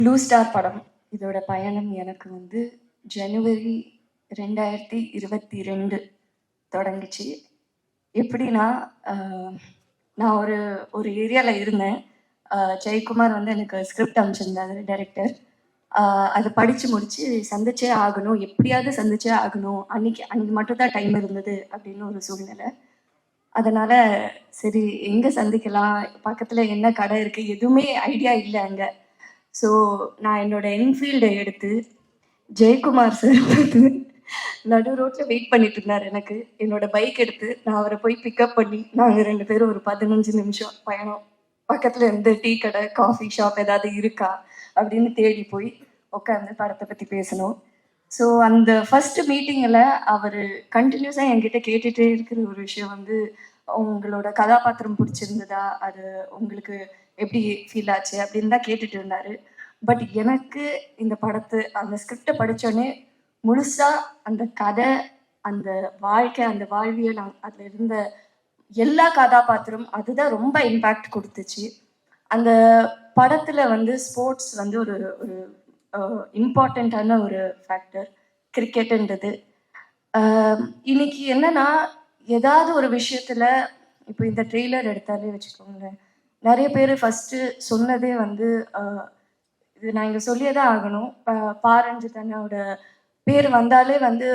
Blue star படம் இதோட பயணம் எனக்கு வந்து ஜனவரி 2022 தொடங்கிச்சு. எப்படின்னா, நான் ஒரு ஒரு ஏரியாவில் இருந்தேன். ஜெயக்குமார் வந்து எனக்கு ஸ்கிரிப்ட் அனுப்பிச்சிருந்தாரு டைரக்டர். அதை படித்து முடித்து சந்திச்சே ஆகணும், எப்படியாவது சந்திச்சே ஆகணும், அன்னைக்கு மட்டும் தான் டைம் இருந்தது அப்படின்னு ஒரு சூழ்நிலை. அதனால் சரி எங்கே சந்திக்கலாம், பக்கத்தில் என்ன கடை இருக்குது, எதுவுமே ஐடியா இல்லை அங்கே. ஸோ நான் என்னோட என்ஃபீல்டை எடுத்து ஜெயக்குமார் சார் வந்து நடு ரோட்டில் வெயிட் பண்ணிட்டு இருந்தார். எனக்கு என்னோட பைக் எடுத்து நான் அவரை போய் பிக்கப் பண்ணி நாங்கள் 2 பேரும் ஒரு 15 நிமிஷம் பயணம் பக்கத்தில் இருந்து டீ கடை காஃபி ஷாப் ஏதாவது இருக்கா அப்படின்னு தேடி போய் உட்காந்து படத்தை பற்றி பேசணும். ஸோ அந்த ஃபர்ஸ்ட் மீட்டிங்கில் அவர் கண்டினியூஸாக என்கிட்ட கேட்டுகிட்டே இருக்கிற ஒரு விஷயம் வந்து, உங்களோட கதாபாத்திரம் பிடிச்சிருந்ததா, அது உங்களுக்கு எப்படி ஃபீல் ஆச்சு அப்படின்னு தான் கேட்டுட்டு இருந்தாரு. பட் எனக்கு இந்த அந்த ஸ்கிரிப்டை படித்தோடனே முழுசாக அந்த கதை, அந்த வாழ்க்கை, அந்த வாழ்வியல், அதில் இருந்த எல்லா கதாபாத்திரம் அதுதான் ரொம்ப இம்பேக்ட் கொடுத்துச்சு. அந்த படத்தில் வந்து ஸ்போர்ட்ஸ் வந்து ஒரு ஒரு இம்பார்ட்டண்ட்டான ஒரு ஃபேக்டர், கிரிக்கெட்டுன்றது. இன்னைக்கு என்னன்னா, ஏதாவது ஒரு விஷயத்தில் இப்போ இந்த ட்ரெய்லர் எடுத்தாலே வச்சுக்கோங்களேன், நிறைய பேர் ஃபஸ்ட்டு சொன்னதே வந்து இது நான் இங்கே சொல்லியே தான் ஆகணும். பாரஞ்சித் அண்ணாவோட பேர் வந்தாலே வந்து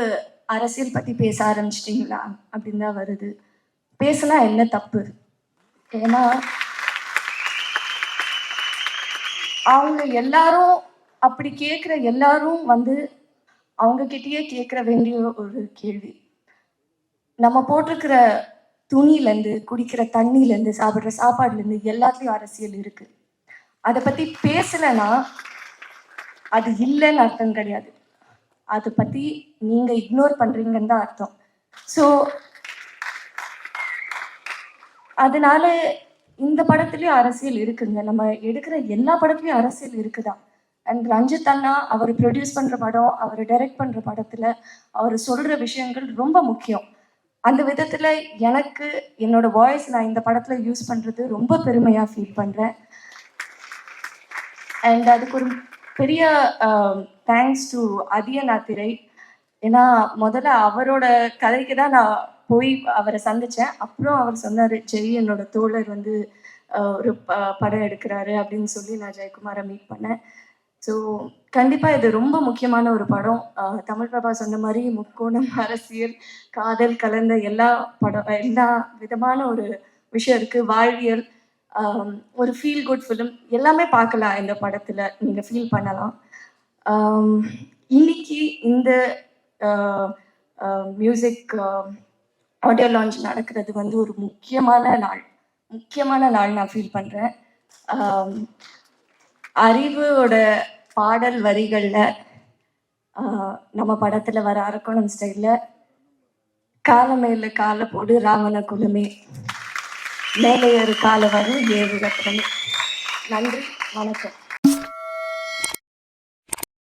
அரசியல் பற்றி பேச ஆரம்பிச்சிட்டிங்களா அப்படின்னு தான் வருது. பேசினா என்ன தப்பு? ஏன்னா அவங்க எல்லாரும் அப்படி கேட்குற எல்லாரும் வந்து அவங்கக்கிட்டேயே கேட்குற வேண்டிய ஒரு கேள்வி, நம்ம போட்டிருக்கிற துணியிலேருந்து, குடிக்கிற தண்ணியிலேருந்து, சாப்பிட்ற சாப்பாடுலேருந்து எல்லாத்துலேயும் அரசியல் இருக்குது. அதை பற்றி பேசலைன்னா அது இல்லைன்னு அர்த்தம் கிடையாது. அதை பற்றி நீங்கள் இக்னோர் பண்ணுறீங்கன்னு தான் அர்த்தம். ஸோ அதனால இந்த படத்துலேயும் அரசியல் இருக்குங்க. நம்ம எடுக்கிற எல்லா படத்துலையும் அரசியல் இருக்குதா. அண்ட் ரஞ்சித் அண்ணா அவர் ப்ரொடியூஸ் பண்ணுற படம், அவர் டைரக்ட் பண்ணுற படத்தில் அவர் சொல்கிற விஷயங்கள் ரொம்ப முக்கியம். அந்த விதத்தில் எனக்கு என்னோட வாய்ஸ் நான் இந்த படத்தில் யூஸ் பண்ணுறது ரொம்ப பெருமையாக ஃபீல் பண்ணுறேன். அண்ட் அதுக்கு ஒரு பெரிய தேங்க்ஸ் டு அதியநாத்திரை. ஏன்னா முதல்ல அவரோட கதைக்கு தான் நான் போய் அவரை சந்தித்தேன். அப்புறம் அவர் சொன்னார், ஜெய் என்னோட தோழர் வந்து ஒரு படம் எடுக்கிறாரு அப்படின்னு சொல்லி நான் ஜெயக்குமாரை மீட் பண்ணேன். ஸோ கண்டிப்பாக இது ரொம்ப முக்கியமான ஒரு படம். தமிழ் பிரபா சொன்ன மாதிரி முக்கோணம், அரசியல், காதல் கலந்த எல்லா விதமான ஒரு விஷயம் இருக்குது. வாழ்வியல், ஒரு ஃபீல் குட் ஃபிலிம் எல்லாமே பார்க்கலாம் இந்த படத்தில், நீங்கள் ஃபீல் பண்ணலாம். இன்னைக்கு இந்த மியூசிக் ஆடியோ லான்ச் நடக்கிறது வந்து ஒரு முக்கியமான நாள் நான் ஃபீல் பண்ணுறேன். அறிவோட பாடல் வரிகளில் நம்ம படத்தில் வர அரக்கோணம் ஸ்டைலில் காலமேல காலை போடு ராவண குலமே, மேலே ஒரு காலை வரும் ஏழு ரத்தமே. நன்றி, வணக்கம்.